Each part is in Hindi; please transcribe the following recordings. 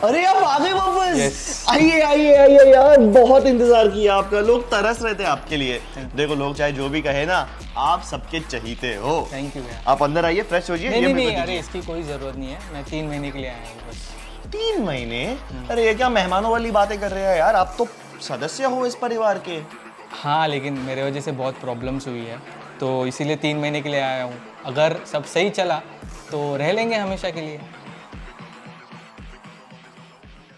अरे आप आ गए वापस। Yes. आइए आइए आइए यार, बहुत इंतजार किया आपका, लोग तरस रहे थे आपके लिए। देखो लोग चाहे जो भी कहे ना, आप सबके चहीते हो। Thank you. आप अंदर आइए, फ्रेश हो जाइए। नहीं, अरे इसकी कोई जरूरत नहीं है, मैं 3 महीने के लिए आया हूँ बस। 3 महीने? अरे ये क्या मेहमानों वाली बातें कर रहे हैं यार, आप तो सदस्य हो इस परिवार के। हाँ, लेकिन मेरे वजह से बहुत प्रॉब्लम्स हुई है, तो इसीलिए 3 महीने के लिए आया हूँ। अगर सब सही चला तो रह लेंगे हमेशा के लिए।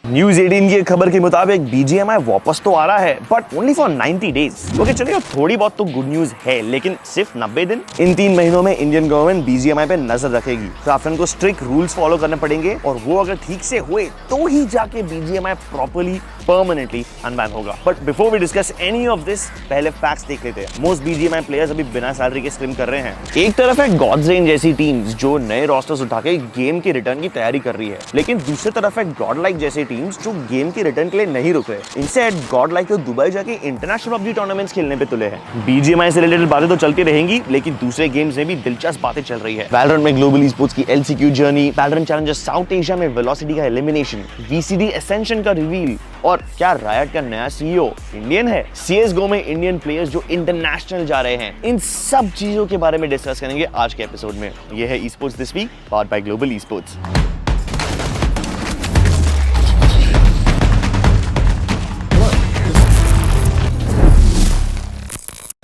न्यूज 18 की खबर के मुताबिक BGMI वापस तो आ रहा है, but only for 90 days. Okay चलिए, थोड़ी बहुत तो गुड न्यूज है, लेकिन सिर्फ 90 दिन। इन 3 महीनों में इंडियन गवर्नमेंट BGMI पे नजर रखेगी। क्राफ्टन को स्ट्रिक्ट रूल्स फॉलो करने पड़ेंगे, और वो अगर ठीक से हुए तो ही जाके BGMI प्रॉपर्ली परमानेंटली अनबैन होगा। But before we discuss any of this, पहले फैक्ट्स देख लेते हैं। मोस्ट BGMI प्लेयर्स अभी बिना सैलरी के स्ट्रीम कर रहे हैं। एक तरफ है गॉड्स रेन जैसी टीम्स जो नए रोस्टर्स उठा के गेम के रिटर्न की तैयारी कर रही है, लेकिन दूसरी तरफ है गॉड लाइक जैसे टीम्स जो गेम के रिटर्न के लिए नहीं रुक रहे। इंस्टेड गॉड लाइक दुबई जाके इंटरनेशनल PUBG टूर्नामेंट्स खेलने पे तुले हैं। BGMI से रिलेटेड बातें तो चलती रहेंगी, लेकिन दूसरे गेम्स में भी दिलचस्प बातें चल रही है। वैलोरेंट में ग्लोबल ई-स्पोर्ट्स की LCQ journey, Valorant challenger south Asia में वेलोसिटी का एलिमिनेशन, VCD एसेंशन का रिवील, और क्या रायट का नया CEO इंडियन है। CSGO में इंडियन प्लेयर्स जो इंटरनेशनल जा रहे हैं, इन सब चीजों के बारे में डिस्कस करेंगे आज के एपिसोड में। यह है esports this week, powered by Global Esports.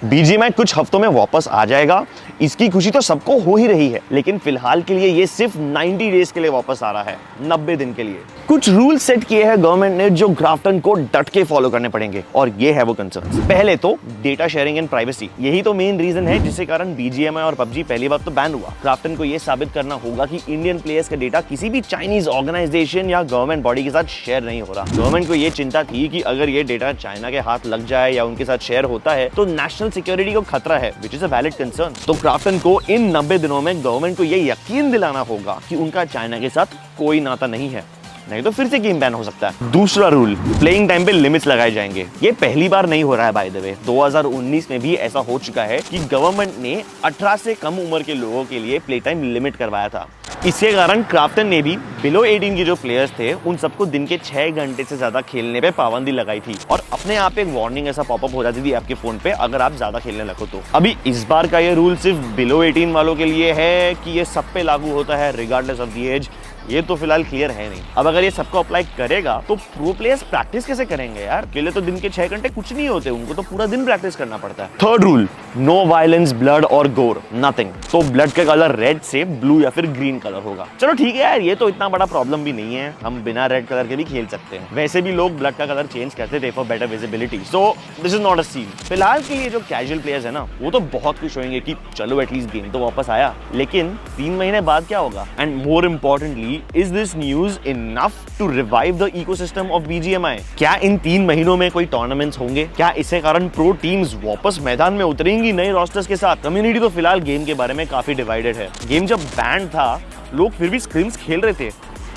BGMI कुछ हफ्तों में वापस आ जाएगा, इसकी खुशी तो सबको हो ही रही है, लेकिन फिलहाल के लिए ये सिर्फ 90 डेज के लिए वापस आ रहा है, 90 दिन के लिए। कुछ रूल सेट किए हैं गवर्नमेंट ने जो क्राफ्टन को डट के फॉलो करने पड़ेंगे, और ये है वो कंसर्न। पहले तो डेटा शेयरिंग एंड प्राइवेसी, यही तो मेन रीजन है जिसके कारण BGMI और PUBG पहली बार तो बैन हुआ। क्राफ्टन को ये साबित करना होगा कि इंडियन प्लेयर्स का डेटा किसी भी चाइनीज ऑर्गेनाइजेशन या गवर्नमेंट बॉडी के साथ शेयर नहीं हो रहा। गवर्नमेंट को ये चिंता थी कि अगर ये डेटा चाइना के हाथ लग जाए या उनके साथ शेयर होता है तो नेशनल सिक्योरिटी को खतरा है, which is a valid concern. तो क्राफ्टन को इन 90 दिनों में गवर्नमेंट को ये यकीन दिलाना होगा कि उनका चाइना के साथ कोई नाता नहीं है, नहीं तो फिर से गेम बैन हो सकता है। दूसरा रूल, प्लेइंग टाइम पे लिमिट्स लगाए जाएंगे। ये पहली बार नहीं हो रहा है बाय द वे, 2019 में भी ऐसा हो चुका है कि गवर्नमेंट ने 18 से कम उम्र के लोगों के लिए प्ले टाइम लिमिट करवाया था। इसके कारण क्राफ्टन ने भी बिलो 18 के जो प्लेयर्स थे उन सबको दिन के 6 घंटे से ज्यादा खेलने पे पाबंदी लगाई थी, और अपने आप एक वार्निंग ऐसा पॉपअप हो जाती थी आपके फोन पे अगर आप ज्यादा खेलने लगो तो। अभी इस बार का ये रूल सिर्फ बिलो 18 वालों के लिए है कि ये सब पे लागू होता है रिगार्डलेस ऑफ द एज, ये तो फिलहाल क्लियर है नहीं। अब अगर ये सबको अप्लाई करेगा तो प्रो प्लेयर्स प्रैक्टिस कैसे करेंगे यार? अकेले तो दिन के 6 घंटे कुछ नहीं होते, उनको तो पूरा दिन प्रैक्टिस करना पड़ता है। Third rule, no violence, blood और गोर, नथिंग। तो ब्लड का कलर रेड से ब्लू या फिर ग्रीन कलर होगा। चलो ठीक है यार, ये तो इतना बड़ा प्रॉब्लम भी नहीं है, हम बिना रेड कलर के भी खेल सकते हैं। वैसे भी लोग ब्लड का कलर चेंज करते थे for better visibility, so this is not a scene. फिलहाल के लिए जो कैजुअल प्लेयर्स है ना, वो तो बहुत खुश होंगे कि चलो एटलीस्ट गेम तो वापस आया, लेकिन 3 महीने बाद क्या होगा? And more importantly, is this news enough to revive the ecosystem of BGMI? क्या इन 3 महीनों में कोई टूर्नामेंट्स होंगे? क्या इसके कारण प्रो टीम्स वापस मैदान में उतरेंगी नए रोस्टर्स के साथ? कम्युनिटी तो फिलहाल गेम के बारे में काफी डिवाइडेड है। गेम जब बैंड था, लोग फिर भी स्क्रिम्स खेल रहे थे,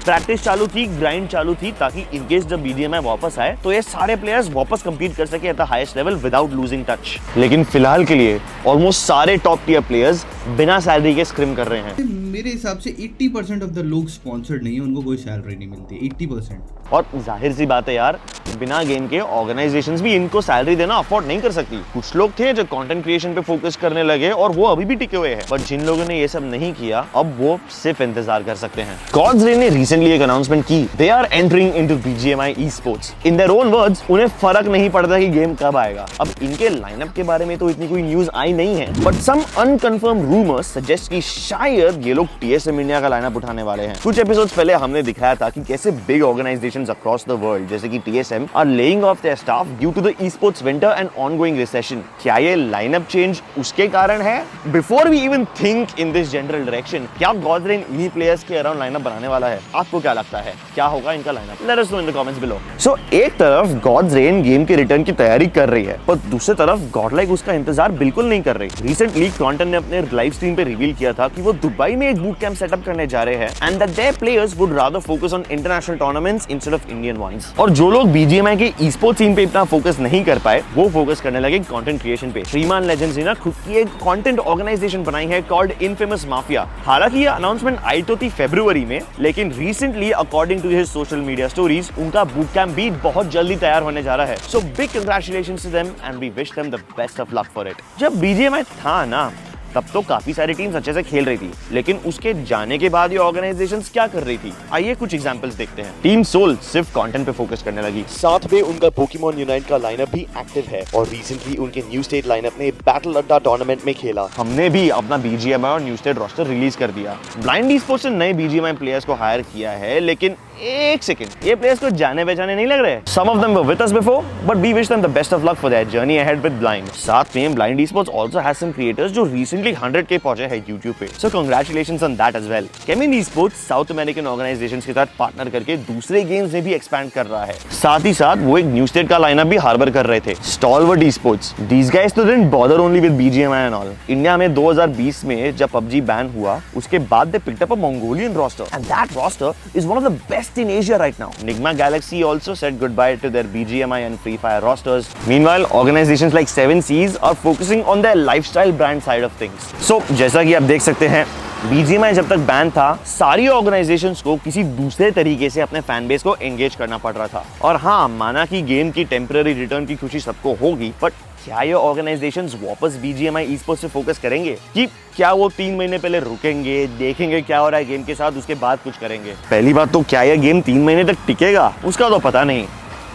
प्रैक्टिस चालू थी, ग्राइंड चालू थी, ताकि इन केस जब BGMI वापस आए तो ये सारे प्लेयर्स वापस compete कर सके at the highest level without losing touch. लेकिन फिलहाल के लिए ऑलमोस्ट सारे टॉप टियर प्लेयर्स बिना सैलरी के स्क्रिम कर रहे हैं। मेरे हिसाब से 80% ऑफ द लोग स्पॉन्सर्ड नहीं है, उनको कोई सैलरी नहीं मिलती, 80%। और जाहिर सी बात है यार, बिना गेम के ऑर्गेनाइजेशंस भी इनको सैलरी देना अफोर्ड नहीं कर सकती। कुछ लोग थे जो कंटेंट क्रिएशन पे फोकस करने लगे और वो अभी भी टिके हुए हैं, बट जिन लोगों ने ये सब नहीं किया अब वो सिर्फ इंतजार कर सकते हैं। गॉड्स रेन ने रिसेंटली एक अनाउंसमेंट की, they are entering into BGMI esports. In their own words, उन्हें फर्क नहीं पड़ता कि गेम कब आएगा। अब इनके लाइनअप के बारे में तो इतनी कोई न्यूज आई नहीं है, बट सम अनकंफर्म रूमर्स सजेस्ट कि शायद ये लोग TSM इंडिया का लाइनअप उठाने वाले हैं। कुछ एपिसोड्स पहले हमने दिखाया था कि कैसे big organisations across the world जैसे कि TSM are laying off their staff due to the esports winter and ongoing recession. क्या ये लाइनअप चेंज उसके कारण है? Before we even think in this general direction, क्या गॉड्स रेन इन्हीं प्लेयर्स के अराउंड लाइनअप बनाने वाला है? आपको क्या लगता है, क्या होगा इनका lineup? Let us know in the comments below. So एक तरफ गॉड्स रेन गेम के रिटर्न की तैयारी कर रही है, पर दूसरी तरफ गॉड लाइक उसका इंतजार बिल्कुल नहीं कर रही। रिसेंटली क्राफ्टन ने अपने लाइव स्ट्रीम पे रिवील किया था कि वो दुबई में एक बूट कैंप सेटअप करने जा रहे हैं and that their players would rather focus on international tournaments instead of Indian ones. और जो लोग बीजीएमआई के ई स्पोर्ट्स सीन पे इतना फोकस नहीं कर पाए वो फोकस करने लगे कंटेंट क्रिएशन पे। श्रीमान लेजेंड्स ने ना खुद की एक कंटेंट ऑर्गेनाइजेशन बनाई है कॉल्ड इनफेमस माफिया। हालांकि ये अनाउंसमेंट आई तो थी फरवरी में, लेकिन recently according to his social media stories उनका बूट कैंप भी बहुत जल्दी तैयार होने जा रहा है। So big congratulations to them and we wish them the best of luck for it. जब बीजीएमआई था ना तब तो काफी सारी टीम्स अच्छे से खेल रही थी, लेकिन उसके जाने के बाद ये ऑर्गेनाइजेशंस क्या कर रही थी, आइए कुछ एग्जांपल्स देखते हैं। टीम सोल सिर्फ कंटेंट पे फोकस करने लगी, साथ में उनका पोकेमॉन यूनाइट का लाइनअप भी एक्टिव है और रिसेंटली उनके न्यू स्टेट लाइनअप ने बैटल अड्डा टूर्नामेंट में खेला। हमने भी अपना बीजीएमआई और न्यू स्टेट रोस्टर रिलीज कर दिया। ब्लाइंड ई-स्पोर्ट्स ने नए बीजीएमआई प्लेयर्स को हायर किया है, लेकिन एक सेकंड, ये प्लेयर्स को जाने पहचाने नहीं लग रहे। Some of them were with us before but we wish them the best of luck for their journey ahead with Blind. साथ में Blind esports also has some creators जो रिसेंटली 100K पहुंचे हैं YouTube पे, so congratulations on that as well. केमिन ई-स्पोर्ट्स साउथ अमेरिकन ऑर्गेनाइजेशंस के साथ पार्टनर करके दूसरे गेम्स में भी एक्सपैंड कर रहा है। साथ ही साथ वो एक न्यू स्टेट का लाइनअप भी हार्बर कर रहे थे, स्टॉलवर्ट ई-स्पोर्ट्स। दीस गाइस तो didn't bother only with BGMI and all. India में 2020 में जब PUBG बैन हुआ उसके बाद they picked up a Mongolian roster and that roster is one of the best in Asia right now. Nigma Galaxy also said goodbye to their BGMI and Free Fire rosters. Meanwhile, organizations like 7Seas are focusing on their lifestyle brand side of things. So, जैसा कि आप देख सकते हैं, BGMI जब तक बैन था सारी ऑर्गेनाइजेशंस को किसी दूसरे तरीके से अपने फैन बेस को एंगेज करना पड़ रहा था। और हाँ, माना कि गेम की टेम्पररी रिटर्न की खुशी सबको होगी, बट क्या ये ऑर्गेनाइजेशंस वापस बीजीएमआई ई-स्पोर्ट्स पे फोकस करेंगे कि क्या वो 3 महीने पहले रुकेंगे, देखेंगे क्या हो रहा है गेम के साथ, उसके बाद कुछ करेंगे? पहली बात तो क्या ये गेम 3 महीने तक टिकेगा उसका तो पता नहीं,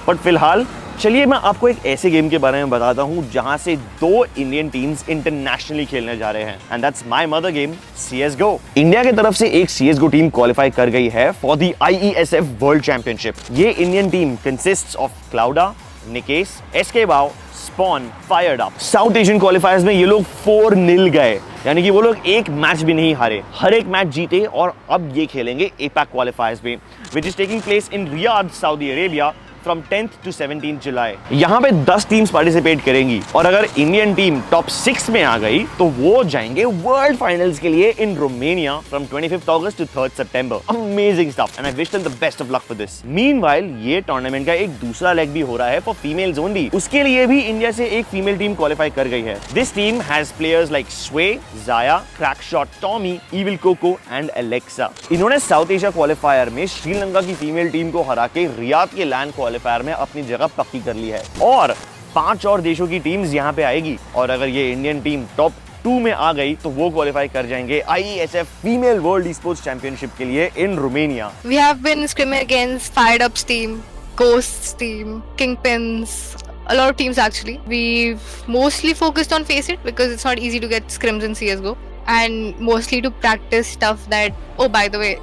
बट फिलहाल चलिए मैं आपको एक ऐसे गेम के बारे में बताता हूं जहां से 2 इंडियन टीम्स इंटरनेशनली खेलने जा रहे हैं and that's my mother game CS:GO। India की तरफ से एक CS:GO टीम क्वालिफाई कर गई है for the IESF world championship. ये इंडियन टीम कंसिस्ट्स ऑफ क्लाउडा, Nikesh, SK Bao, Spawn, fired up. South Asian qualifiers में ये लोग 4-0 गए, यानी कि वो लोग एक मैच भी नहीं हारे, हर एक मैच जीते और अब ये खेलेंगे APAC क्वालिफायर्स में, which is taking place in Riyadh, Saudi Arabia from 10th to 17th जुलाई। यहाँ पे 10 टीम्स पार्टिसिपेट करेंगी और अगर इंडियन टीम टॉप 6 में आ गई तो वो जाएंगे वर्ल्ड फाइनल्स के लिए इन Romania from 25th August to 3rd September। Amazing stuff and I wish them the best of luck for this. Meanwhile ये टूर्नामेंट का एक दूसरा लेग भी हो रहा है फॉर फीमेल्स ओनली, उसके लिए भी इंडिया से एक फीमेल टीम क्वालिफाई कर गई है। This team has players like स्वे, जाया, Crackshot, Tommy, Evil Coco and Alexa. इन्होंने साउथ एशिया क्वालिफायर में श्रीलंका की फीमेल टीम को हरा के रियाद के लैंड क्वालिफायर में अपनी जगह पक्की कर ली है और 5 और देशों की टीम्स यहां पे आएगी और अगर ये इंडियन टीम टॉप 2 में आ गई तो वो क्वालिफाई कर जाएंगे IESF female world esports championship के लिए इन Romania. We have been scrimming against Fired Up's team, Ghost's team, Kingpins, a lot of teams actually. We've mostly focused on Face It because it's not easy to get scrims in CS:GO, and mostly to practice stuff that. Oh, by the way,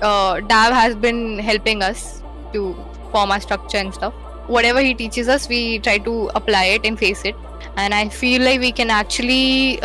Dav has been helping us to form our structure and stuff. Whatever he teaches us, we try to apply it and Face It. And I feel like we can actually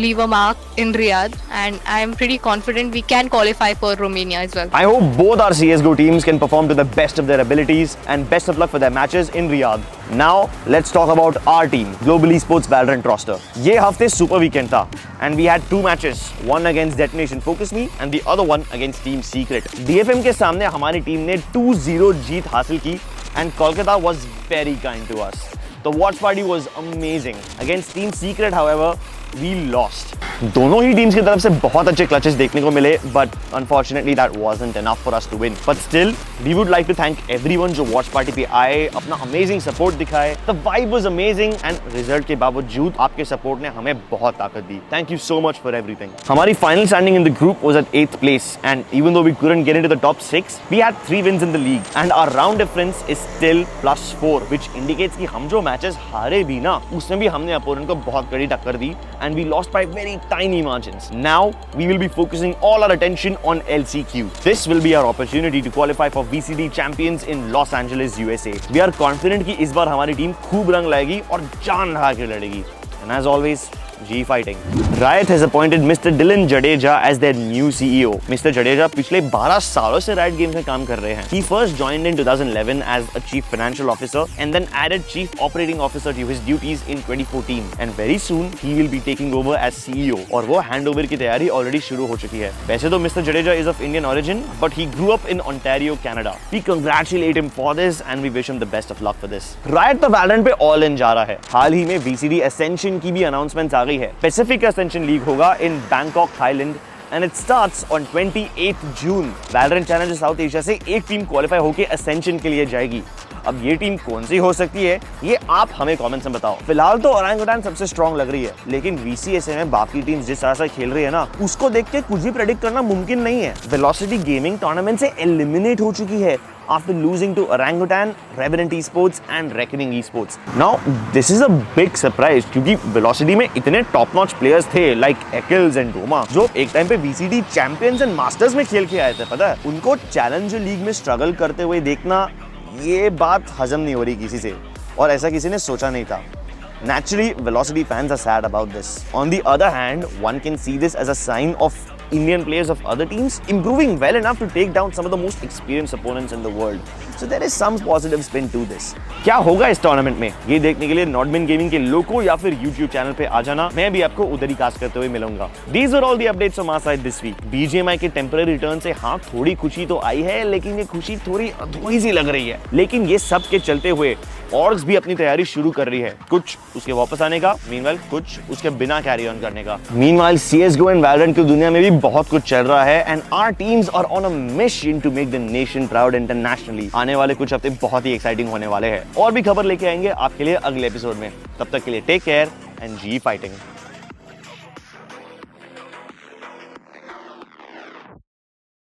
leave a mark in Riyadh, and I'm pretty confident we can qualify for Romania as well. I hope both our CS:GO teams can perform to the best of their abilities and best of luck for their matches in Riyadh. Now let's talk about our team, Global Esports Valorant roster. ये हफ्ते सुपर वीकेंड था and we had 2 matches, one against Detonation Focus Me and the other one against Team Secret. DFM के सामने हमारी टीम ने 2-0 जीत हासिल की and Kolkata was very kind to us. The watch party was amazing. Against Team Secret, however, we lost. दोनों ही टीम्स की तरफ से बहुत अच्छे क्लचेस देखने को मिले, but unfortunately that wasn't enough for us to win. But still, we would like to thank everyone जो वॉच पार्टी पे आए, अपना अमेजिंग सपोर्ट दिखाए. The vibe was amazing and result के बावजूद आपके सपोर्ट ने हमें बहुत ताकत दी. Thank you so much for everything. हमारी final standing in the group was at 8th place, and even though we couldn't get into the top 6, we had 3 wins in the league, and our round difference is still +4, which indicates कि हम जो मैचेस हारे भी ना, उसमें भी हमने अपोनेंट को बहुत कड़ी टक्कर दी, and we lost by very tiny margins. Now we will be focusing all our attention on LCQ. This will be our opportunity to qualify for VCD Champions in Los Angeles, USA. We are confident कि इस बार हमारी टीम खूब रंग लाएगी और जान लगा के लड़ेगी. And as always, G Fighting. Riot has appointed Mr. Dylan Jadeja as their new CEO. Mr. Jadeja पिछले 12 सालों से Riot Games में काम कर रहे हैं. He first joined in 2011 as a chief financial officer and then added chief operating officer to his duties in 2014. And very soon he will be taking over as CEO. और वो handover की तैयारी already शुरू हो चुकी है. वैसे तो Mr. Jadeja is of Indian origin, but he grew up in Ontario, Canada. We congratulate him for this and we wish him the best of luck for this. Riot तो Valorant पे all in जा रहा है. हाल ही में VCD Ascension की भी announcements आ गई है. Pacific Ascension League होगा in Bangkok, Thailand and it starts on 28th June. Valorant Challenger South Asia से एक टीम क्वालिफाई होके Ascension के लिए जाएगी. अब ये टीम कौन सी हो सकती है ये आप हमें कमेंट्स में बताओ. फिलहाल तो ओरंगुटान सबसे स्ट्रॉन्ग लग रही है, लेकिन VCSA में बाकी टीम्स जिस तरह से खेल रही है ना, उसको देख के कुछ भी प्रेडिक्ट करना मुमकिन नहीं है. वेलोसिटी गेमिंग टूर्नामेंट से एलिमिनेट हो चुकी है after losing to Orangutan, Revenant Esports and Reckoning Esports. Now this is a big surprise क्योंकि Velocity में इतने top notch players थे like Eccles and Doma जो एक टाइम पे VCD Champions and Masters में खेल के आए थे. पता है उनको Challenger League में स्ट्रगल करते हुए देखना, ये बात हजम नहीं हो रही किसी से, और ऐसा किसी ने सोचा नहीं था. Naturally, Velocity fans are sad about this. On the other hand, one can see this as a sign of Indian players of other teams improving well enough to take down some of the most experienced opponents in the world. So there is some positive spin to this. क्या होगा इस टूर्नामेंट में ये देखने के लिए नॉटमिन गेमिंग के लोगो या फिर YouTube चैनल पे आ जाना. मैं भी आपको उधर ही कास्ट करते हुए मिलूंगा. These are all the updates from our side this week. BGMI के टेम्पररी रिटर्न से हाँ थोड़ी खुशी तो आई है, लेकिन ये खुशी थोड़ी अधूरी सी लग रही है. लेकिन ये सब के चलते हुए ऑर्ग्स भी अपनी तैयारी शुरू कर रही है, कुछ उसके वापस आने का, मीनवाइल कुछ उसके बिना कैरी ऑन करने का. मीनवाइल CS:GO एंड वैलोरेंट की दुनिया में भी बहुत कुछ चल रहा है and our teams are on a mission to make the nation proud internationally. आने वाले कुछ हफ्ते बहुत ही एक्साइटिंग होने वाले हैं और भी खबर लेके आएंगे आपके लिए अगले एपिसोड में. तब तक के लिए take care and G fighting.